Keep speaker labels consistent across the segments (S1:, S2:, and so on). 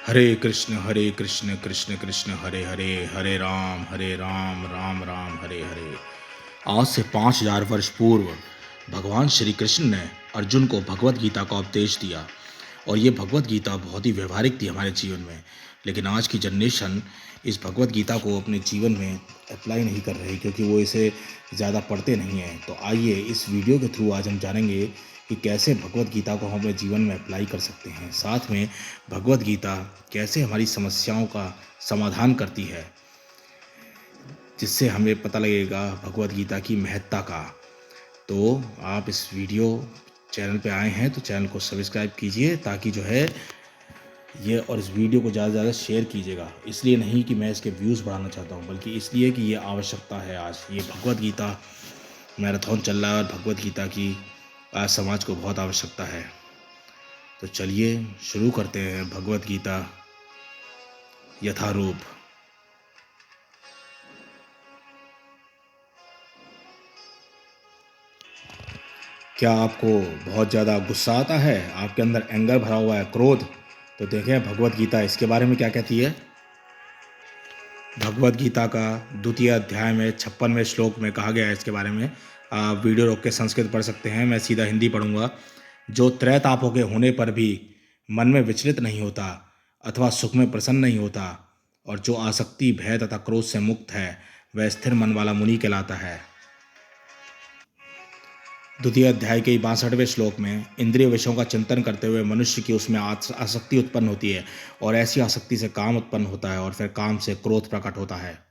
S1: हरे कृष्ण कृष्ण कृष्ण हरे हरे, हरे राम राम हरे हरे। आज से 5000 वर्ष पूर्व भगवान श्री कृष्ण ने अर्जुन को भगवत गीता का उपदेश दिया। और ये भगवत गीता बहुत ही व्यवहारिक थी हमारे जीवन में। लेकिन आज की जनरेशन इस भगवत गीता को अपने जीवन में अप्लाई नहीं कर रही, क्योंकि वो इसे ज़्यादा पढ़ते नहीं हैं। तो आइए इस वीडियो के थ्रू आज हम जानेंगे कि कैसे भगवत गीता को हम अपने जीवन में अप्लाई कर सकते हैं। साथ में भगवत गीता कैसे हमारी समस्याओं का समाधान करती है, जिससे हमें पता लगेगा भगवत गीता की महत्ता का। तो आप इस वीडियो चैनल पे आए हैं तो चैनल को सब्सक्राइब कीजिए, ताकि जो है ये और इस वीडियो को ज़्यादा से ज़्यादा शेयर कीजिएगा। इसलिए नहीं कि मैं इसके व्यूज़ बढ़ाना चाहता हूँ, बल्कि इसलिए कि ये आवश्यकता है। आज ये भगवत गीता मैराथन चल रहा है और भगवत गीता की आज समाज को बहुत आवश्यकता है। तो चलिए शुरू करते हैं भगवत गीता यथारूप। क्या आपको बहुत ज़्यादा गुस्सा आता है, आपके अंदर एंगर भरा हुआ है, क्रोध? तो देखें भगवत गीता इसके बारे में क्या कहती है। भगवत गीता का द्वितीय अध्याय में 56वें श्लोक में कहा गया है इसके बारे में। आप वीडियो रोक के संस्कृत पढ़ सकते हैं, मैं सीधा हिंदी पढ़ूंगा। जो त्रैतापों के होने पर भी मन में विचलित नहीं होता अथवा सुख में प्रसन्न नहीं होता, और जो आसक्ति भय तथा क्रोध से मुक्त है, वह स्थिर मन वाला मुनि कहलाता है। द्वितीय अध्याय के 62वें श्लोक में इंद्रिय विषयों का चिंतन करते हुए मनुष्य की उसमें आसक्ति उत्पन्न होती है, और ऐसी आसक्ति से काम उत्पन्न होता है, और फिर काम से क्रोध प्रकट होता है।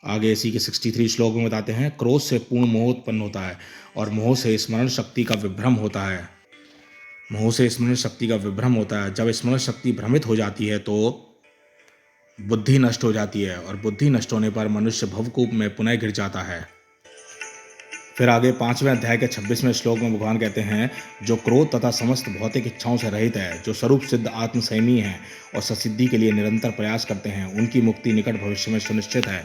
S1: आगे इसी के 63 श्लोक में बताते हैं, क्रोध से पूर्ण मोह उत्पन्न होता है, और मोह से स्मरण शक्ति का विभ्रम होता है। मोह से स्मरण शक्ति का विभ्रम होता है। जब स्मरण शक्ति भ्रमित हो जाती है तो बुद्धि नष्ट हो जाती है, और बुद्धि नष्ट होने पर मनुष्य भवकूप में पुनः गिर जाता है। फिर आगे 5वें अध्याय के 26वें श्लोक में भगवान कहते हैं, जो क्रोध तथा समस्त भौतिक इच्छाओं से रहित है, जो स्वरूप सिद्ध आत्मसंयमी हैं और ससिद्धि के लिए निरंतर प्रयास करते हैं, उनकी मुक्ति निकट भविष्य में सुनिश्चित है।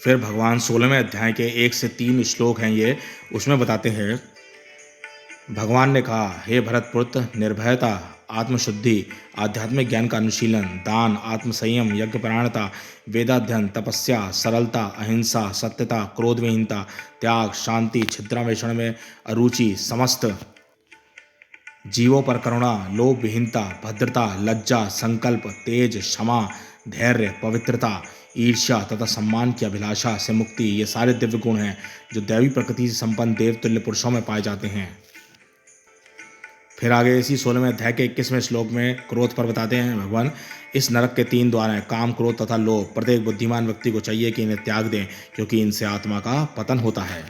S1: फिर भगवान 16वें अध्याय के 1 से 3 श्लोक हैं ये, उसमें बताते हैं, भगवान ने कहा, हे भरतपुत्र, निर्भयता, आत्मशुद्धि, आध्यात्मिक ज्ञान का अनुशीलन, दान, आत्मसंयम, यज्ञपरायणता, वेदाध्ययन, तपस्या, सरलता, अहिंसा, सत्यता, क्रोधविहीनता, त्याग, शांति, छिद्रान्वेषण में अरुचि, समस्त जीवों पर करुणा, लोभ विहीनता, भद्रता, लज्जा, संकल्प, तेज, क्षमा, धैर्य, पवित्रता, ईर्ष्या तथा सम्मान की अभिलाषा से मुक्ति, ये सारे दिव्य गुण हैं जो दैवी प्रकृति से संपन्न देवतुल्य पुरुषों में पाए जाते हैं। फिर आगे इसी 16वें अध्याय के 21वें श्लोक में क्रोध पर बताते हैं भगवान, इस नरक के 3 द्वार हैं, काम, क्रोध तथा लोभ। प्रत्येक बुद्धिमान व्यक्ति को चाहिए कि इन्हें त्याग दें, क्योंकि इनसे आत्मा का पतन होता है।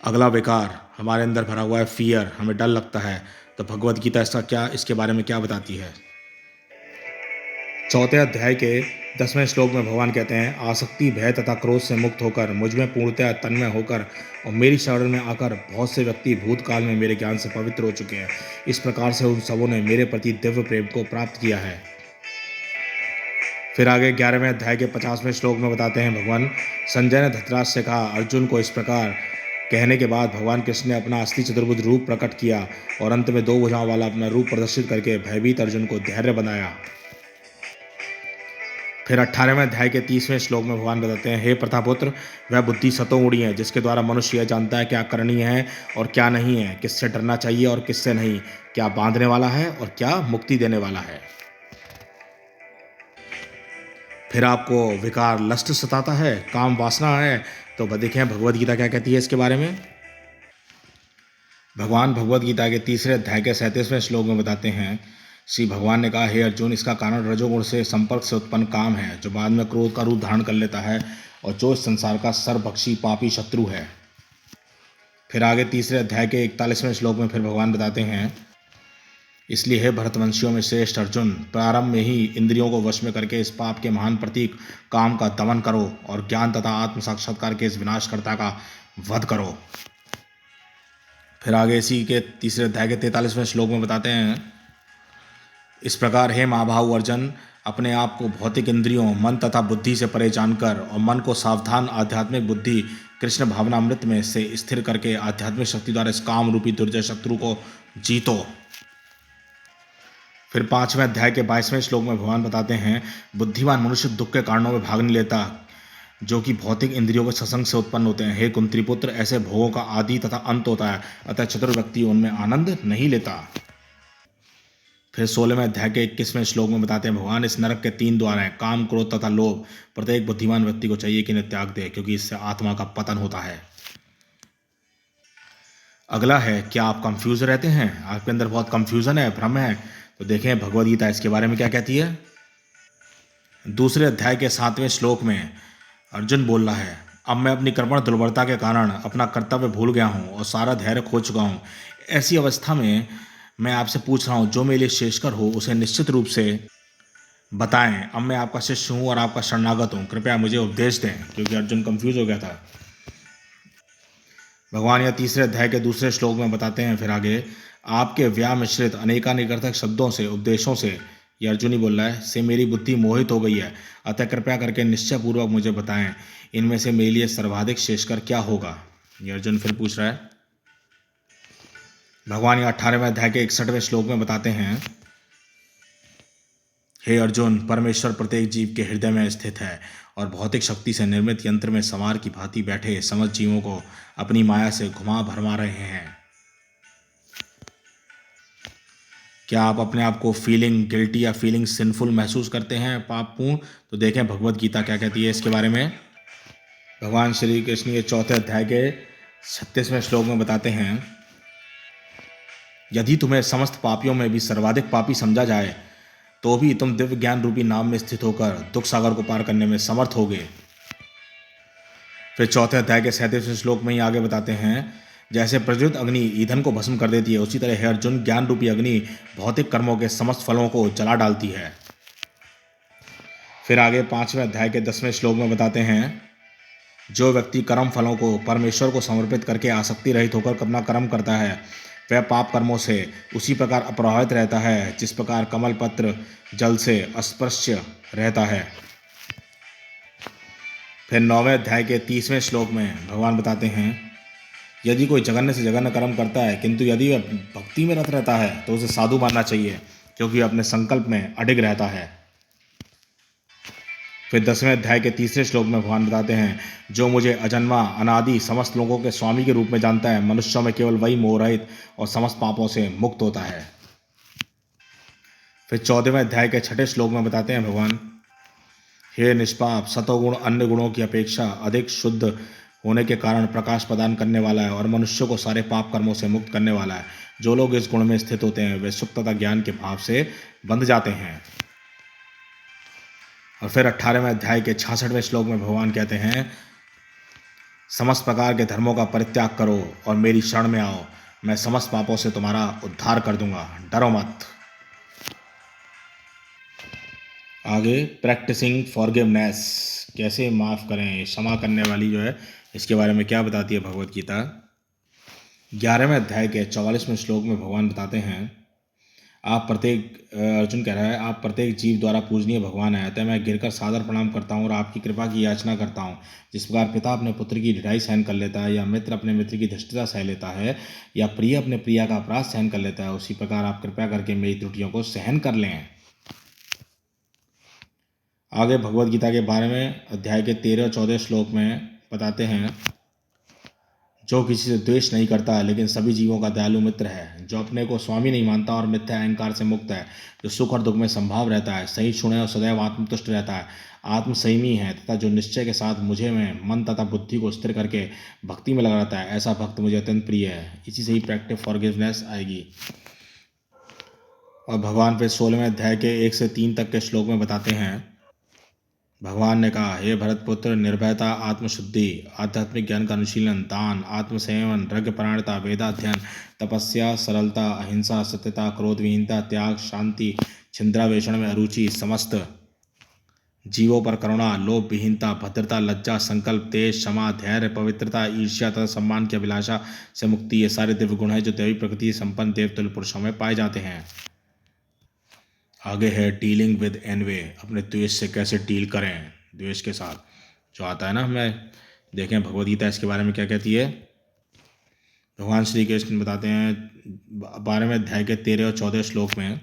S1: अगला विकार हमारे अंदर भरा हुआ है फियर, हमें डर लगता है। तो भगवत गीता इसके बारे में क्या बताती है। 4वें अध्याय के 10वें श्लोक में भगवान कहते हैं, आसक्ति भय तथा क्रोध से मुक्त होकर मुझ में पूर्णतः तन्मय होकर और मेरी शरण में आकर बहुत से व्यक्ति भूतकाल में मेरे ज्ञान से पवित्र हो चुके हैं। इस प्रकार से उन सबों ने मेरे प्रति दिव्य प्रेम को प्राप्त किया है। फिर आगे 11वें अध्याय के 50वें श्लोक में बताते हैं भगवान, संजय ने धृतराष्ट्र से कहा, अर्जुन को इस प्रकार कहने के बाद भगवान कृष्ण ने अपना असली चतुर्भुज रूप प्रकट किया, और अंत में 2 भुजाओं वाला अपना रूप प्रदर्शित करके भयभीत अर्जुन को धैर्य बनाया। फिर 18वें अध्याय के 30वें श्लोक में भगवान बताते हैं, हे प्रथापुत्र, वह बुद्धि सतोगुणी है जिसके द्वारा मनुष्य यह जानता है क्या करणीय है और क्या नहीं है, किससे डरना चाहिए और किससे नहीं, क्या बांधने वाला है और क्या मुक्ति देने वाला है। फिर आपको विकार लस्ट सताता है, काम वासना है, तो देखें भगवत गीता क्या कहती है इसके बारे में। भगवान भगवत गीता के 3रे अध्याय के 37वें श्लोक में बताते हैं, श्री भगवान ने कहा, हे अर्जुन, इसका कारण रजोगुण से संपर्क से उत्पन्न काम है, जो बाद में क्रोध का रूप धारण कर लेता है, और जो इस संसार का सर्वभक्षी पापी शत्रु है। फिर आगे 3रे अध्याय के 41वें श्लोक में फिर भगवान बताते हैं, इसलिए हे भरतवंशियों में श्रेष्ठ अर्जुन, प्रारंभ में ही इंद्रियों को वश में करके इस पाप के महान प्रतीक काम का दमन करो, और ज्ञान तथा आत्म साक्षात्कार के इस विनाशकर्ता का वध करो। फिर आगे इसी के 3रे अध्याय के 43वें श्लोक में बताते हैं, इस प्रकार हे महाबाहु अर्जुन, अपने आप को भौतिक इंद्रियों, मन तथा बुद्धि से परे जानकर और मन को सावधान आध्यात्मिक बुद्धि कृष्ण भावनामृत में से स्थिर करके आध्यात्मिक शक्ति द्वारा इस काम रूपी दुर्जय शत्रु को जीतो। फिर 5वें अध्याय के 22वें श्लोक में भगवान बताते हैं, बुद्धिमान मनुष्य दुख के कारणों में भाग नहीं लेता जो कि भौतिक इंद्रियों के सत्संग से उत्पन्न होते हैं। हे कुंती पुत्र, ऐसे भोगों का आदि तथा अंत होता है, अतः चतुर व्यक्ति उनमें आनंद नहीं लेता। फिर 16वें अध्याय के 21वें श्लोक में बताते हैं भगवान, इस नरक के 3 द्वार हैं, काम, क्रोध तथा लोभ। प्रत्येक बुद्धिमान व्यक्ति को चाहिए कि इन्हें त्याग दे, क्योंकि इससे आत्मा का पतन होता है। अगला है, क्या आप कंफ्यूज रहते हैं? आपके अंदर बहुत कंफ्यूजन है, भ्रम है, तो देखें भगवद गीता इसके बारे में क्या कहती है। दूसरे अध्याय के 7वें श्लोक में अर्जुन बोल रहा है, अब मैं अपनी कर्मण दुर्बलता के कारण अपना कर्तव्य भूल गया हूँ और सारा धैर्य खो चुका हूँ। ऐसी अवस्था में मैं आपसे पूछ रहा हूँ, जो मेरे लिए श्रेष्ठकर हो उसे निश्चित रूप से बताएं। अब मैं आपका शिष्य हूँ और आपका शरणागत हूँ, कृपया मुझे उपदेश दें, क्योंकि अर्जुन कंफ्यूज हो गया था। भगवान यह तीसरे अध्याय के दूसरे श्लोक में बताते हैं फिर आगे, आपके व्याह मिश्रित अनेकानिकर्थक शब्दों से, उपदेशों से, ये अर्जुन ही बोल रहा है, से मेरी बुद्धि मोहित हो गई है, अतः कृपया करके निश्चय पूर्वक मुझे बताएं, इनमें से मेरे लिए सर्वाधिक श्रेष्ठकर क्या होगा। ये अर्जुन फिर पूछ रहा है। भगवान ये 18वें अध्याय के 61वें श्लोक में बताते हैं, हे अर्जुन, परमेश्वर प्रत्येक जीव के हृदय में स्थित है और भौतिक शक्ति से निर्मित यंत्र में सवार की भांति बैठे समस्त जीवों को अपनी माया से घुमा भरमा रहे हैं। क्या आप अपने आप को फीलिंग गिल्टी या फीलिंग सिंफुल महसूस करते हैं, पापपूर्ण? तो देखें भगवत गीता क्या कहती है इसके बारे में। भगवान श्री कृष्ण ये 4थे अध्याय के 36वें श्लोक में बताते हैं, यदि तुम्हें समस्त पापियों में भी सर्वाधिक पापी समझा जाए तो भी तुम दिव्य ज्ञान रूपी नाव में स्थित होकर दुख सागर को पार करने में समर्थ होगे। फिर 4थे अध्याय के 37वें श्लोक में ही आगे बताते हैं, जैसे प्रज्वलित अग्नि ईंधन को भस्म कर देती है, उसी तरह हे अर्जुन, ज्ञान रूपी अग्नि भौतिक कर्मों के समस्त फलों को जला डालती है। फिर आगे 5वें अध्याय के 10वें श्लोक में बताते हैं, जो व्यक्ति कर्म फलों को परमेश्वर को समर्पित करके आसक्ति रहित होकर अपना कर्म करता है, वह पाप कर्मों से उसी प्रकार अप्रभावित रहता है जिस प्रकार कमल पत्र जल से अस्पृश्य रहता है। फिर 9वें अध्याय के 30वें श्लोक में भगवान बताते हैं, यदि कोई जघन्य से जघन्य कर्म करता है किंतु यदि वह भक्ति में रत रहता है तो उसे साधु मानना चाहिए, क्योंकि वह अपने संकल्प में अडिग रहता है। फिर 10वें अध्याय के 3 श्लोक में भगवान बताते हैं, जो मुझे अजन्मा अनादि समस्त लोगों के स्वामी के रूप में जानता है, मनुष्यों में केवल वही मोहरहित और समस्त पापों से मुक्त होता है। फिर 14वें अध्याय के 6 श्लोक में बताते हैं भगवान, हे निष्पाप, सतोगुण अन्य गुणों की अपेक्षा अधिक शुद्ध होने के कारण प्रकाश प्रदान करने वाला है और मनुष्य को सारे पाप कर्मों से मुक्त करने वाला है। जो लोग इस गुण में स्थित होते हैं वे सुख तथा ज्ञान के भाव से बंध जाते हैं। और फिर 18वें अध्याय के 66वें श्लोक में भगवान कहते हैं, समस्त प्रकार के धर्मों का परित्याग करो और मेरी शरण में आओ, मैं समस्त पापों से तुम्हारा उद्धार कर दूंगा, डरो मत। आगे प्रैक्टिसिंग फॉरगिवनेस, कैसे माफ़ करें, क्षमा करने वाली जो है, इसके बारे में क्या बताती है भगवत गीता। 11वें अध्याय के 44वें श्लोक में भगवान बताते हैं, आप प्रत्येक अर्जुन कह रहा है, आप प्रत्येक जीव द्वारा पूजनीय भगवान है, अतः मैं गिरकर सादर प्रणाम करता हूँ और आपकी कृपा की याचना करता हूँ। जिस प्रकार पिता अपने पुत्र की ढिठाई सहन कर लेता है, या मित्र अपने मित्र की धृष्टता सह लेता है, या प्रिय अपने प्रिया का अपराध सहन कर लेता है, उसी प्रकार आप कृपया करके मेरी त्रुटियों को सहन कर लें। आगे भगवत गीता के 12वें अध्याय के 13 और 14 श्लोक में बताते हैं, जो किसी से द्वेष नहीं करता लेकिन सभी जीवों का दयालु मित्र है, जो अपने को स्वामी नहीं मानता और मिथ्या अहंकार से मुक्त है, जो सुख और दुख में संभाव रहता है, सही सुने और सदैव आत्मतुष्ट रहता है, आत्मसंयमी है, तथा जो निश्चय के साथ मुझे में मन तथा बुद्धि को स्थिर करके भक्ति में लगा रहता है, ऐसा भक्त मुझे अत्यंत प्रिय है। इसी से ही प्रैक्टिस फॉरगिवनेस आएगी। और भगवान फिर 16वें अध्याय के 1 से 3 तक के श्लोक में बताते हैं, भगवान ने कहा, हे भरतपुत्र, निर्भयता, आत्मशुद्धि, आध्यात्मिक ज्ञान का अनुशीलन, दान, आत्मसंयमन, रज्ञपरायणता, वेदाध्ययन, तपस्या, सरलता, अहिंसा, सत्यता, क्रोधविहीनता, त्याग, शांति, छिंद्रावेषण में अरुचि, समस्त जीवों पर करुणा, लोभ विहीनता, भद्रता, लज्जा, संकल्प, तेज, क्षमा, धैर्य, पवित्रता, ईर्ष्या तथा सम्मान की अभिलाषा से मुक्ति, ये सारे दिव्य गुण हैं जो दैवी प्रकृति संपन्न देवतुल्य पुरुषों में पाए जाते हैं। आगे है डीलिंग विद एनवे, अपने द्वेष से कैसे डील करें, द्वेष के साथ जो आता है ना हमें। देखें भगवद गीता इसके बारे में क्या कहती है। भगवान श्री कृष्ण बताते हैं 12वें अध्याय के 13 और 14 श्लोक में,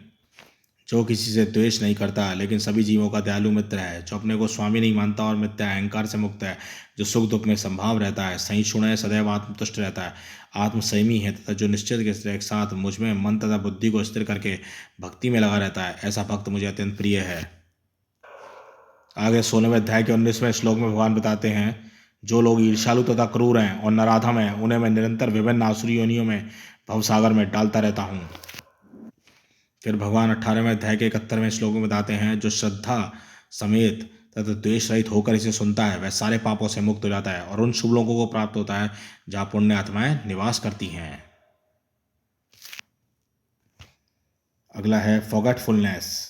S1: जो किसी से द्वेष नहीं करता लेकिन सभी जीवों का दयालु मित्र है, जो अपने को स्वामी नहीं मानता और मिथ्या अहंकार से मुक्त है, जो सुख दुख में संभाव रहता है, सहिष्णु है, सदैव आत्मतुष्ट रहता है, आत्मसंयमी है तथा जो निश्चित के एक साथ मुझ में मन तथा बुद्धि को स्थिर करके भक्ति में लगा रहता है, ऐसा भक्त मुझे अत्यंत प्रिय है। आगे 16वें अध्याय के 19वें श्लोक में भगवान बताते हैं, जो लोग ईर्ष्यालु तथा क्रूर हैं और नराधम हैं, उन्हें मैं निरंतर विभिन्न आसुरी योनियों में भवसागर में डालता रहता हूँ। फिर भगवान 18वें अध्याय के 71वें श्लोक में बताते हैं, जो श्रद्धा समेत तथा द्वेष रहित होकर इसे सुनता है, वह सारे पापों से मुक्त हो जाता है और उन शुभ लोगों को प्राप्त होता है जहाँ पुण्य आत्माएं निवास करती हैं। अगला है फॉरगेटफुलनेस।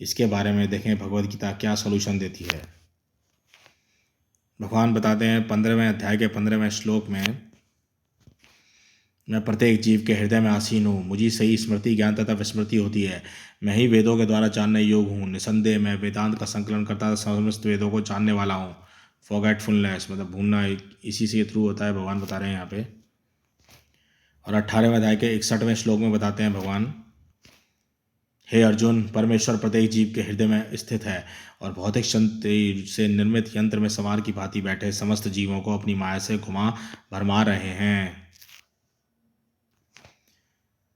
S1: इसके बारे में देखें भगवद गीता क्या सॉल्यूशन देती है। भगवान बताते हैं 15वें अध्याय के 15वें श्लोक में, मैं प्रत्येक जीव के हृदय में आसीन हूँ, मुझी सही स्मृति ज्ञान तथा विस्मृति होती है, मैं ही वेदों के द्वारा जानने योग्य हूँ, निसंदेह मैं वेदांत का संकलन करता समस्त वेदों को जानने वाला हूँ। फॉरगेटफुलनेस मतलब भूलना इसी से थ्रू होता है, भगवान बता रहे हैं यहाँ पे। और 18वें अध्याय के 61वें श्लोक में बताते हैं भगवान, हे अर्जुन, परमेश्वर प्रत्येक जीव के हृदय में स्थित है और भौतिक शक्ति से निर्मित यंत्र में सवार की भांति बैठे समस्त जीवों को अपनी माया से घुमा भरमा रहे हैं।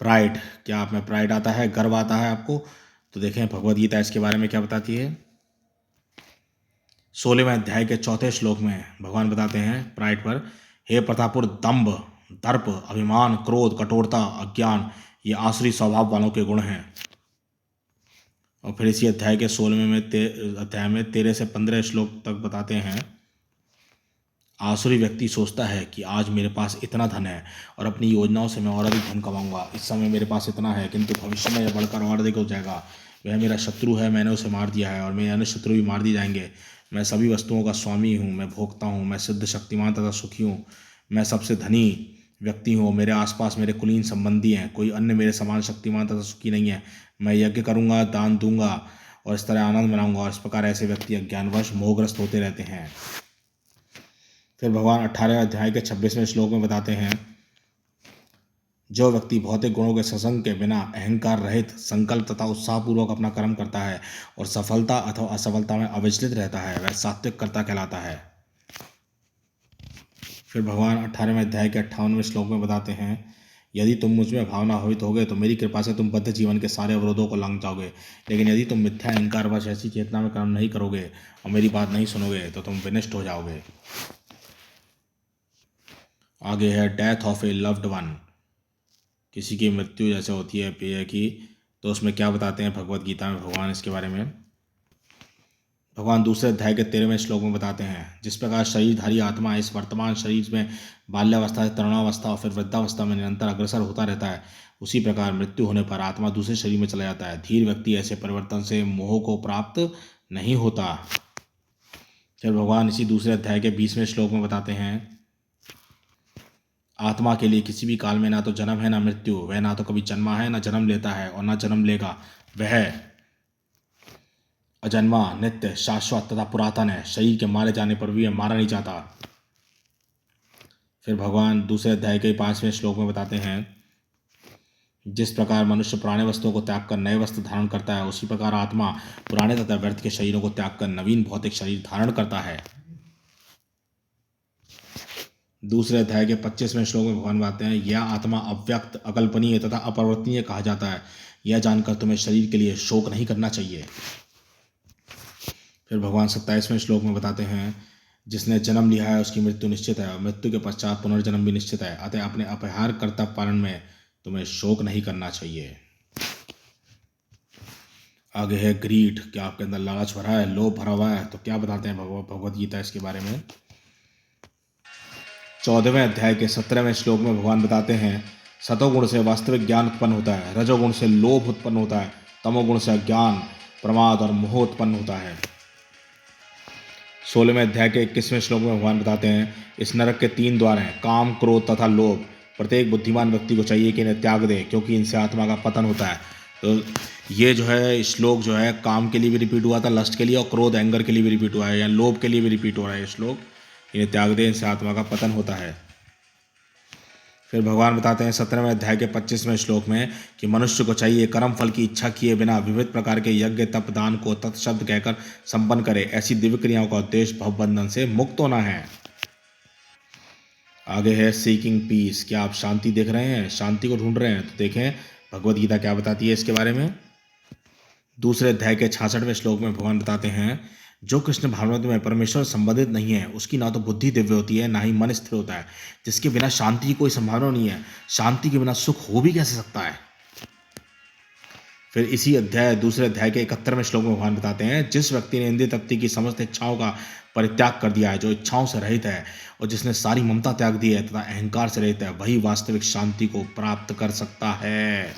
S1: प्राइड, क्या आप में प्राइड आता है, गर्व आता है आपको? तो देखें भगवद गीता इसके बारे में क्या बताती है। 16वें अध्याय के 4 श्लोक में भगवान बताते हैं प्राइड पर, हे प्रतापुर, दंभ, दर्प, अभिमान, क्रोध, कठोरता, अज्ञान ये आसुरी स्वभाव वालों के गुण हैं। और फिर इसी अध्याय के 16वें अध्याय में 13 से 15 श्लोक तक बताते हैं, आसुरी व्यक्ति सोचता है कि आज मेरे पास इतना धन है और अपनी योजनाओं से मैं और अधिक धन कमाऊंगा, इस समय मेरे पास इतना है किंतु भविष्य में यह बढ़कर और अधिक हो जाएगा, वह मेरा शत्रु है, मैंने उसे मार दिया है और मेरे अन्य शत्रु भी मार दिए जाएंगे, मैं सभी वस्तुओं का स्वामी हूँ, मैं भोगता हूँ, मैं सिद्ध शक्तिमान तथा सुखी हूँ, मैं सबसे धनी व्यक्ति हूँ, मेरे आसपास मेरे कुलीन संबंधी हैं, कोई अन्य मेरे समान शक्तिमान तथा सुखी नहीं है, मैं यज्ञ करूँगा, दान दूंगा और इस तरह आनंद मनाऊंगा। और इस प्रकार ऐसे व्यक्ति अज्ञानवश मोहग्रस्त होते रहते हैं। फिर भगवान 18वें अध्याय के 26वें श्लोक में बताते हैं, जो व्यक्ति भौतिक गुणों के सत्संग के बिना अहंकार रहित संकल्प तथा उत्साहपूर्वक अपना कर्म करता है और सफलता अथवा असफलता में अविचलित रहता है, वह सात्विक कर्ता कहलाता है। फिर भगवान 18वें अध्याय के 58वें श्लोक में बताते हैं, यदि तुम मुझ में भावना होवित होगे तो मेरी कृपा से तुम बद्ध जीवन के सारे अवरोधों को लांघ जाओगे, लेकिन यदि तुम मिथ्या अहंकार वश ऐसी चेतना में कर्म नहीं करोगे और मेरी बात नहीं सुनोगे तो तुम विनष्ट हो जाओगे। आगे है death of A loved one, किसी की मृत्यु जैसे होती है प्रिय की, तो उसमें क्या बताते हैं भगवद गीता में भगवान इसके बारे में। भगवान दूसरे अध्याय के 13वें श्लोक में बताते हैं, जिस प्रकार शरीरधारी आत्मा इस वर्तमान शरीर में बाल्यावस्था से तरुणावस्था और फिर वृद्धावस्था में निरंतर अग्रसर होता रहता है, उसी प्रकार मृत्यु होने पर आत्मा दूसरे शरीर में चला जाता है। धीर व्यक्ति ऐसे परिवर्तन से मोह को प्राप्त नहीं होता। फिर भगवान इसी दूसरे अध्याय के 20वें श्लोक में बताते हैं, आत्मा के लिए किसी भी काल में ना तो जन्म है ना मृत्यु, वह ना तो कभी जन्मा है ना जन्म लेता है और ना जन्म लेगा, वह अजन्मा, नित्य, शाश्वत तथा पुरातन है, शरीर के मारे जाने पर भी वह मारा नहीं जाता। फिर भगवान दूसरे अध्याय के 5वें श्लोक में बताते हैं, जिस प्रकार मनुष्य पुराने वस्तुओं को त्याग कर नए वस्त्र धारण करता है, उसी प्रकार आत्मा पुराने तथा व्यर्थ के शरीरों को त्याग कर नवीन भौतिक शरीर धारण करता है। दूसरे अध्याय के 25वें श्लोक में भगवान बताते हैं, यह आत्मा अव्यक्त, अकल्पनीय तथा अपरिवर्तनीय कहा जाता है, यह जानकर तुम्हें शरीर के लिए शोक नहीं करना चाहिए। फिर भगवान 27वें श्लोक में बताते हैं, जिसने जन्म लिया है उसकी मृत्यु निश्चित है और मृत्यु के पश्चात पुनर्जन्म भी निश्चित है, अतः अपने अपहार कर्तव्य पालन में तुम्हें शोक नहीं करना चाहिए। आगे है ग्रीड, क्या आपके अंदर लालच भरा है, लोभ भरा हुआ है? तो क्या बताते हैं भगवद गीता इसके बारे में। 14वें अध्याय के 17वें श्लोक में भगवान बताते हैं, सतोगुण से वास्तविक ज्ञान उत्पन्न होता है, रजोगुण से लोभ उत्पन्न होता है, तमोगुण से अज्ञान, प्रमाद और मोह उत्पन्न होता है। 16वें अध्याय के 21वें श्लोक में भगवान बताते हैं, इस नरक के 3 द्वार हैं, काम, क्रोध तथा लोभ। प्रत्येक बुद्धिमान व्यक्ति को चाहिए कि इन्हें त्याग दे, क्योंकि इनसे आत्मा का पतन होता है। तो ये जो है श्लोक जो है काम के लिए भी रिपीट हुआ था, लस्ट के लिए, और क्रोध एंगर के लिए भी रिपीट हुआ है, या लोभ के लिए भी रिपीट हो रहा है ये श्लोक, इन्हें त्याग दे, इनसे आत्मा का पतन होता है। फिर भगवान बताते हैं 17वें अध्याय के 25वें श्लोक में कि मनुष्य को चाहिए कर्म फल की इच्छा किए बिना विविध प्रकार के यज्ञ तप दान को तत्शब्द कहकर संपन्न करे। ऐसी दिव्य क्रियाओं का उद्देश्य भवबंधन से मुक्त होना है। आगे है सीकिंग पीस। क्या आप शांति देख रहे हैं, शांति को ढूंढ रहे हैं? तो देखें भगवत गीता क्या बताती है इसके बारे में। दूसरे अध्याय के 66वें श्लोक में भगवान बताते हैं जो कृष्ण भावनाओं में परमेश्वर संबंधित नहीं है उसकी ना तो बुद्धि दिव्य होती है ना ही मन स्थिर होता है। जिसके बिना शांति की कोई संभावना नहीं है, शांति के बिना सुख हो भी कैसे सकता है। फिर इसी दूसरे अध्याय के 71वें श्लोक में भगवान बताते हैं जिस व्यक्ति ने इंद्रिय तृप्ति की समस्त इच्छाओं का परित्याग कर दिया है, जो इच्छाओं से रहित है और जिसने सारी ममता त्याग दी है तथा अहंकार से रहित है, वही वास्तविक शांति को प्राप्त कर सकता है।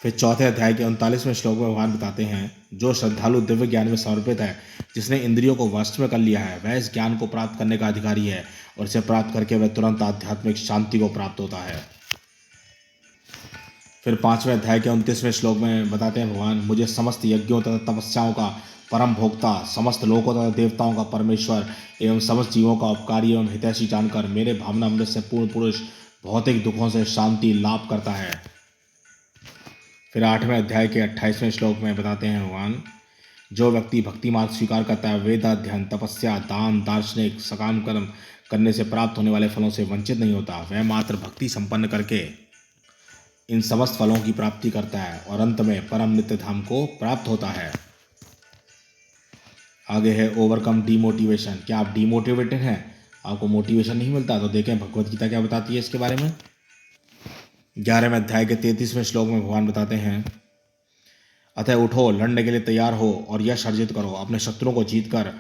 S1: फिर चौथे अध्याय के 39वें श्लोक में भगवान बताते हैं जो श्रद्धालु दिव्य ज्ञान में समर्पित है, जिसने इंद्रियों को वश में कर लिया है, वह इस ज्ञान को प्राप्त करने का अधिकारी है और इसे प्राप्त करके वह तुरंत आध्यात्मिक शांति को प्राप्त होता है। फिर 5वें अध्याय के 29वें श्लोक में बताते हैं भगवान मुझे समस्त यज्ञों तथा तपस्याओं का परम भोक्ता, समस्त लोकों तथा देवताओं का परमेश्वर एवं समस्त जीवों का उपकारी एवं हितैषी जानकर मेरे भावना अमृत से पूर्ण पुरुष भौतिक दुखों से शांति लाभ करता है। फिर 8वें अध्याय के 28वें श्लोक में बताते हैं भगवान जो व्यक्ति भक्ति मार्ग स्वीकार करता है, वेदाध्ययन तपस्या दान दार्शनिक सकाम कर्म करने से प्राप्त होने वाले फलों से वंचित नहीं होता, वह मात्र भक्ति संपन्न करके इन समस्त फलों की प्राप्ति करता है और अंत में परम नित्य धाम को प्राप्त होता है। आगे है ओवरकम डीमोटिवेशन। क्या आप डीमोटिवेटेड हैं, आपको मोटिवेशन नहीं मिलता? तो देखें भगवत गीता क्या बताती है इसके बारे में। 11वें अध्याय के 33वें श्लोक में भगवान बताते हैं अतः उठो, लड़ने के लिए तैयार हो और यश अर्जित करो, अपने शत्रुओं को जीतकर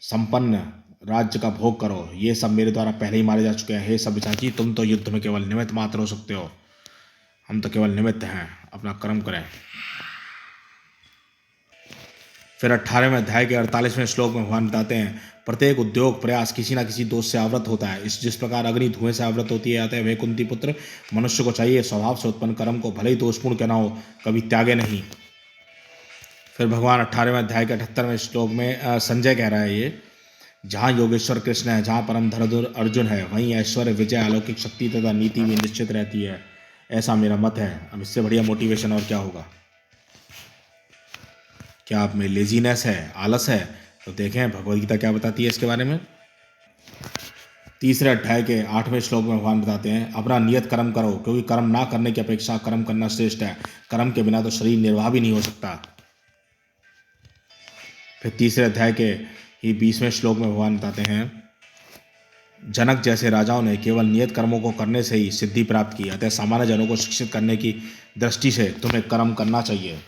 S1: संपन्न राज्य का भोग करो। ये सब मेरे द्वारा पहले ही मारे जा चुके हैं। हे सब्यसाची, तुम तो युद्ध में केवल निमित्त मात्र हो सकते हो, हम तो केवल निमित्त हैं, अपना कर्म करें। फिर 18वें अध्याय के 48वें श्लोक में भगवान बताते हैं प्रत्येक उद्योग प्रयास किसी न किसी दोष से आवृत होता है। इस जिस प्रकार अग्नि धुएं से आवृत होती है, अतः वे कुंती पुत्र मनुष्य को चाहिए स्वभाव से उत्पन्न कर्म को भले ही दोषपूर्ण क्यों न हो कभी त्यागे नहीं। फिर भगवान 18वें अध्याय के 78वें श्लोक में संजय कह रहा है ये जहाँ योगेश्वर कृष्ण है, जहाँ परम धनुर्धर अर्जुन है, वहीं ऐश्वर्य विजय अलौकिक शक्ति तथा नीति भी निश्चित रहती है। ऐसा मेरा मत है। अब इससे बढ़िया मोटिवेशन और क्या होगा। क्या आप में लेजीनेस है, आलस है? तो देखें भगवद गीता क्या बताती है इसके बारे में। तीसरे अध्याय के 8वें श्लोक में भगवान बताते हैं अपना नियत कर्म करो, क्योंकि कर्म ना करने की अपेक्षा कर्म करना श्रेष्ठ है। कर्म के बिना तो शरीर निर्वाह भी नहीं हो सकता। फिर तीसरे अध्याय के ही 20वें श्लोक में भगवान बताते हैं जनक जैसे राजाओं ने केवल नियत कर्मों को करने से ही सिद्धि प्राप्त की, अतः सामान्य जनों को शिक्षित करने की दृष्टि से तुम्हें कर्म करना चाहिए।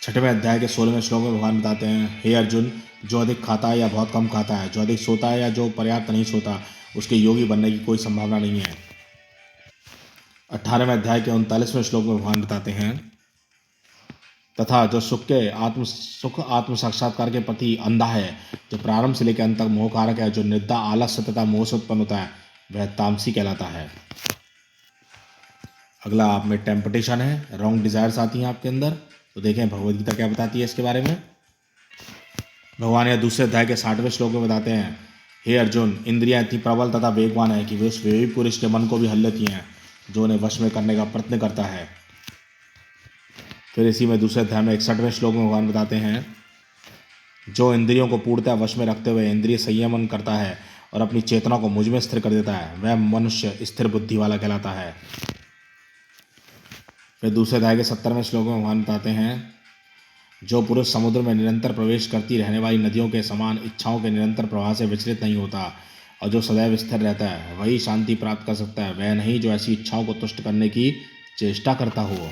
S1: 6वें अध्याय के 16वें श्लोक में भगवान बताते हैं हे अर्जुन, जो अधिक खाता है या बहुत कम खाता है, जो अधिक सोता है या जो पर्याप्त नहीं सोता, उसके योगी बनने की कोई संभावना नहीं है। 18वें अध्याय के 39वें श्लोक में भगवान बताते हैं तथा जो सुख आत्म साक्षात्कार के प्रति अंधा है, जो प्रारंभ से लेकर अंत तक मोहकारक है, जो निद्रा आलस्य तथा मोह से उत्पन्न होता है, वह तामसी कहलाता है। अगला आप में टेम्पटेशन है, रॉन्ग डिजायर्स आती हैं आपके अंदर। तो देखें भगवद गीता क्या बताती है इसके बारे में। भगवान यह दूसरे अध्याय के 60वें श्लोक में बताते हैं हे अर्जुन, इंद्रियां इतनी प्रबल तथा वेगवान है कि वे उस वेवी पुरुष के मन को भी हल लेती हैं जो उन्हें वश में करने का प्रयत्न करता है। फिर इसी में दूसरे अध्याय में 61वें श्लोक में भगवान बताते हैं जो इंद्रियों को पूर्णतः वश में रखते हुए इंद्रिय संयमन करता है और अपनी चेतना को मुझ में स्थिर कर देता है, वह मनुष्य स्थिर बुद्धि वाला कहलाता है। फिर दूसरे अध्याय के 70वें श्लोक में भगवान बताते हैं जो पुरुष समुद्र में निरंतर प्रवेश करती रहने वाली नदियों के समान इच्छाओं के निरंतर प्रवाह से विचलित नहीं होता और जो सदैव स्थिर रहता है, वही शांति प्राप्त कर सकता है, वह नहीं जो ऐसी इच्छाओं को तुष्ट करने की चेष्टा करता हो।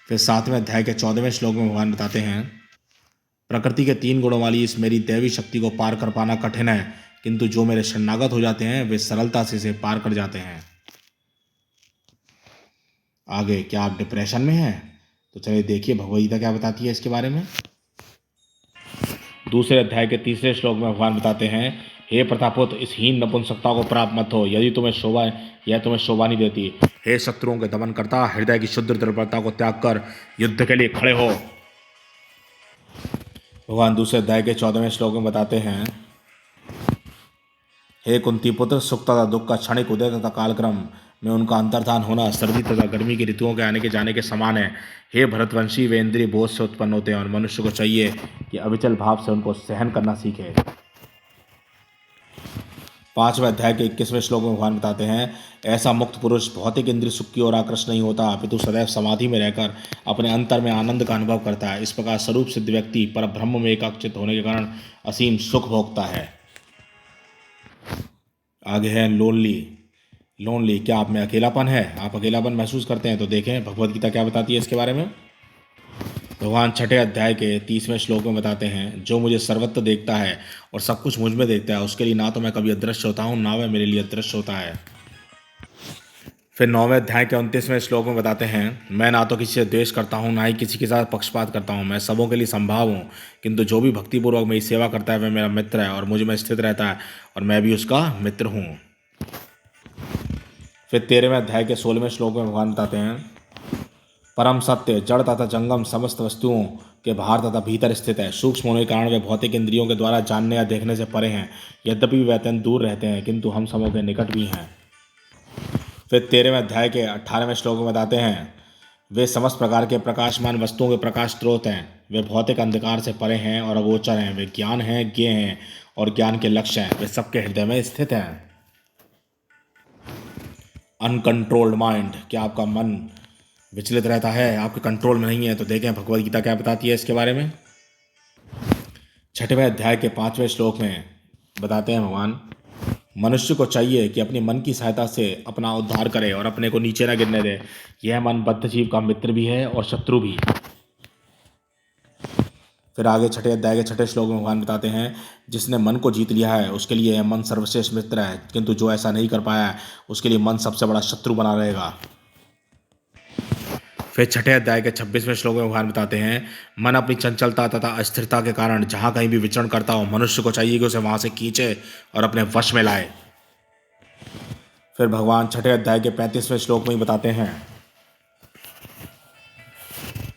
S1: फिर 7वें अध्याय के 14वें श्लोक में भगवान बताते हैं प्रकृति के 3 गुणों वाली इस मेरी दैवी शक्ति को पार कर पाना कठिन है, किंतु जो मेरे शरणागत हो जाते हैं वे सरलता से इसे पार कर जाते हैं। आगे क्या आप डिप्रेशन में हैं? तो चलिए देखिए भगवद गीता क्या बताती है इसके बारे में। दूसरे अध्याय के 3रे श्लोक में भगवान बताते हैं हे प्रतापुत्र, इस हीन नपुंसकता को प्राप्त मत हो, यदि तुम्हें शोभा नहीं देती। हे शत्रुओं के दमन करता, हृदय की शुद्ध दुर्बलता को त्याग कर युद्ध के लिए खड़े हो। भगवान दूसरे अध्याय के 14वें श्लोक में बताते हैं हे कुंती पुत्र, सुख तथा दुख का क्षणिक उदय तथा कालक्रम में उनका अंतर्धान होना सर्दी तथा गर्मी की ऋतुओं के आने के जाने के समान है। हे भरतवंशी, वे इंद्रिय बोध से उत्पन्न होते हैं और मनुष्य को चाहिए कि अविचल भाव से उनको सहन करना सीखे। 5वें अध्याय के 21वें श्लोक में भगवान बताते हैं, ऐसा मुक्त पुरुष भौतिक इंद्रिय सुख की ओर आकृष्ट नहीं होता, अपितु सदैव समाधि में रहकर अपने अंतर में आनंद का अनुभव करता है। इस प्रकार स्वरूप सिद्ध व्यक्ति पर ब्रह्म में एकाग्रचित्त होने के कारण असीम सुख भोगता है। आगे है लोनली, क्या आप में अकेलापन है? आप अकेलापन महसूस करते हैं? तो देखें भगवद गीता क्या बताती है इसके बारे में। भगवान 6ठे अध्याय के 30वें श्लोक में बताते हैं, जो मुझे सर्वत्र देखता है और सब कुछ मुझ में देखता है, उसके लिए ना तो मैं कभी अदृश्य होता हूँ, ना वह मेरे लिए अदृश्य होता है। फिर 9वें अध्याय के 29वें श्लोक में बताते हैं, मैं ना तो किसी से द्वेष करता हूँ, ना ही किसी के साथ पक्षपात करता हूँ, मैं सबों के लिए संभाव हूँ, किंतु जो भी भक्तिपूर्वक मेरी सेवा करता है वह मेरा मित्र है और मुझ में स्थित रहता है और मैं भी उसका मित्र हूँ। फिर 13वें अध्याय के 16वें श्लोक में भगवान बताते हैं, परम सत्य जड़ तथा जंगम समस्त वस्तुओं के बाहर तथा भीतर स्थित है। सूक्ष्म होने के कारण वे भौतिक इंद्रियों के द्वारा जानने या देखने से परे हैं। यद्यपि वे अत्यंत दूर रहते हैं, किंतु हम सबों के निकट भी हैं। फिर 13वें अध्याय के 18वें श्लोक में बताते हैं, वे समस्त प्रकार के प्रकाशमान वस्तुओं के प्रकाश स्रोत हैं। वे भौतिक अंधकार से परे हैं और अगोचर हैं। वे ज्ञान हैं, ज्ञेय हैं और ज्ञान के लक्ष्य हैं। वे सबके हृदय में स्थित हैं। अनकंट्रोल्ड माइंड, क्या आपका मन विचलित रहता है, आपके कंट्रोल में नहीं है? तो देखें भगवद गीता क्या बताती है इसके बारे में। 6वें अध्याय के 5वें श्लोक में बताते हैं भगवान, मनुष्य को चाहिए कि अपने मन की सहायता से अपना उद्धार करे और अपने को नीचे न गिरने दे। यह मन बद्ध जीव का मित्र भी है और शत्रु भी। फिर आगे 6ठे अध्याय के 6ठे श्लोक में भगवान बताते हैं, जिसने मन को जीत लिया है उसके लिए यह मन सर्वश्रेष्ठ मित्र है, किंतु जो ऐसा नहीं कर पाया है उसके लिए मन सबसे बड़ा शत्रु बना रहेगा। फिर 6ठे अध्याय के 26वें श्लोक में भगवान बताते हैं, मन अपनी चंचलता तथा अस्थिरता के कारण जहाँ कहीं भी विचरण करता हो, मनुष्य को चाहिए कि उसे वहाँ से खींचे और अपने वश में लाए। फिर भगवान 6ठे अध्याय के 35वें श्लोक में ही बताते हैं,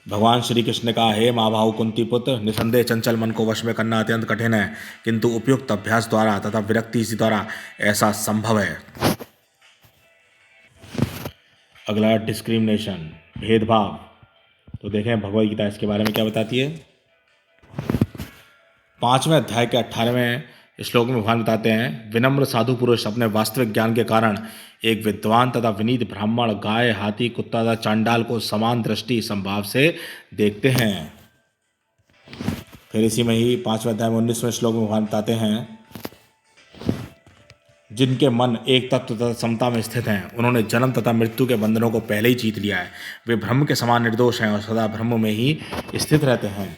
S1: भगवान श्री कृष्ण ने कहा, हे महाबाहु कुंती पुत्र, निसंदेह चंचल मन को वश में करना अत्यंत कठिन है, किंतु उपयुक्त अभ्यास द्वारा तथा विरक्ति इसी द्वारा ऐसा संभव है। अगला डिस्क्रिमिनेशन, भेदभाव। तो देखें भगवद गीता इसके बारे में क्या बताती है। 5वें अध्याय के 18वें श्लोक में भगवान बताते हैं, विनम्र साधु पुरुष अपने वास्तविक ज्ञान के कारण एक विद्वान तथा विनीत ब्राह्मण, गाय, हाथी, कुत्ता तथा चांडाल को समान दृष्टि संभाव से देखते हैं। फिर इसी में ही 5वें अध्याय में 19वें श्लोक में भगवान बताते हैं, जिनके मन एक तत्व तथा समता में स्थित हैं, उन्होंने जन्म तथा मृत्यु के बंधनों को पहले ही जीत लिया है। वे ब्रह्म के समान निर्दोष हैं और सदा ब्रह्म में ही स्थित रहते हैं।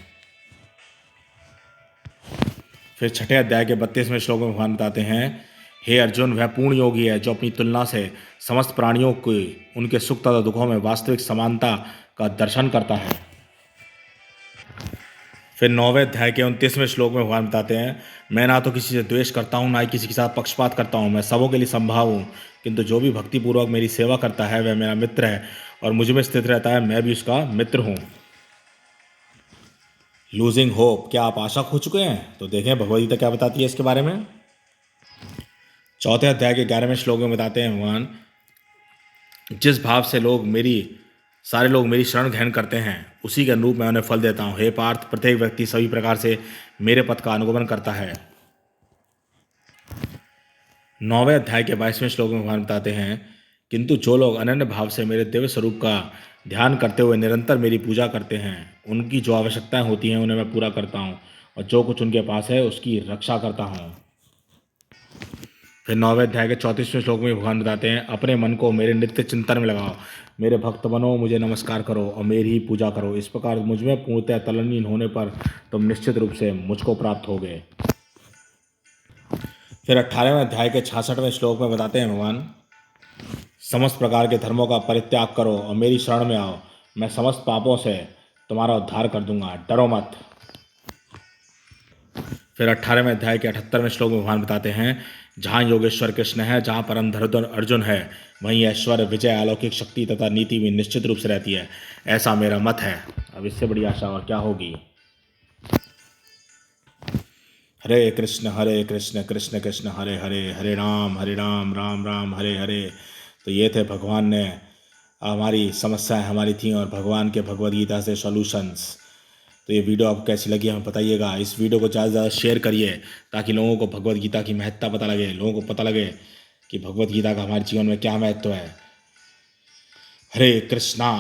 S1: फिर 6ठे अध्याय के 32वें श्लोक में भगवान बताते हैं, हे अर्जुन, वह पूर्ण योगी है जो अपनी तुलना से समस्त प्राणियों को उनके सुख तथा दुखों में वास्तविक समानता का दर्शन करता है। फिर 9वें अध्याय के 29वें श्लोक में भगवान बताते हैं, मैं ना तो किसी से द्वेष करता हूँ, ना ही किसी के साथ पक्षपात करता हूँ, मैं सबों के लिए संभाव हूँ, किंतु जो भी भक्तिपूर्वक मेरी सेवा करता है वह मेरा मित्र है और मुझ में स्थित रहता है, मैं भी उसका मित्र हूँ। लूजिंग होप, क्या आप आशा खो चुके हैं? तो देखें भगवद गीता क्या बताती है इसके बारे में। 4थे अध्याय के 11वें श्लोक में बताते हैं भगवान, जिस भाव से सारे लोग मेरी शरण ग्रहण करते हैं, उसी के अनुरूप मैं उन्हें फल देता हूँ। हे पार्थ, प्रत्येक व्यक्ति सभी प्रकार से मेरे पथ का अनुगमन करता है। 9वें अध्याय के 22वें श्लोक में भगवान बताते हैं, किंतु जो लोग अनन्य भाव से मेरे दिव्य स्वरूप का ध्यान करते हुए निरंतर मेरी पूजा करते हैं, उनकी जो आवश्यकताएं होती हैं उन्हें मैं पूरा करता हूँ और जो कुछ उनके पास है उसकी रक्षा करता हूँ। फिर 9वें अध्याय के 34वें श्लोक में भगवान बताते हैं, अपने मन को मेरे नित्य चिंतन में लगाओ, मेरे भक्त बनो, मुझे नमस्कार करो और मेरी ही पूजा करो। इस प्रकार मुझ में पूर्णतः तल्लीन होने पर तुम निश्चित रूप से मुझको प्राप्त होगे। फिर 18वें अध्याय के 66वें श्लोक में बताते हैं भगवान, समस्त प्रकार के धर्मों का परित्याग करो और मेरी शरण में आओ, मैं समस्त पापों से तुम्हारा उद्धार कर दूंगा, डरो मत। फिर 18वें अध्याय के 78वें श्लोक में भगवान बताते हैं, जहाँ योगेश्वर कृष्ण है, जहाँ परम धनुर्धर अर्जुन है, वहीं ऐश्वर्य, विजय, अलौकिक शक्ति तथा नीति भी निश्चित रूप से रहती है। ऐसा मेरा मत है। अब इससे बड़ी आशा और क्या होगी। हरे कृष्ण कृष्ण कृष्ण हरे हरे, हरे राम राम हरे हरे। तो ये थे भगवान ने हमारी समस्याएं हमारी थी और भगवान के भगवद गीता से सॉल्यूशंस। तो ये वीडियो आपको कैसी लगी हमें बताइएगा। इस वीडियो को ज़्यादा से ज़्यादा शेयर करिए ताकि लोगों को भगवद गीता की महत्ता पता लगे, लोगों को पता लगे कि भगवद गीता का हमारे जीवन में क्या महत्व है। हरे कृष्णा।